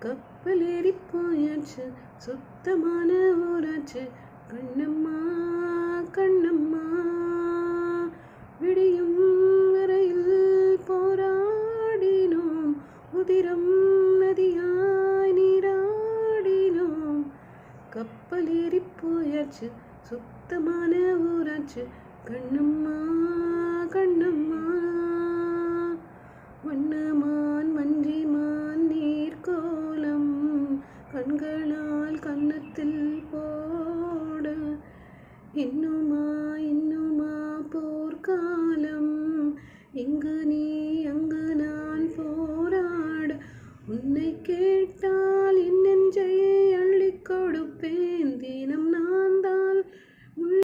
கப்பல் ஏறி போயாச்சு, சுத்தமான ஊராச்சு. கண்ணம்மா கண்ணம்மா, விடியும் வரையில் போராடினோம், உதிரம் நதியாய் நீராடினோம். கப்பல் ஏறி போயாச்சு, சுத்தமான ஊராச்சு. கண்ணம்மா கண்ணம்மா, வண்ணமான் மஞ்சிமான் நீர்கோலம் கண்களால் கன்னத்தில் போட, இன்னுமா இன்னுமா போர்க்காலம், இங்கு நீ அங்கு நான் போராட. உன்னை கேட்டால்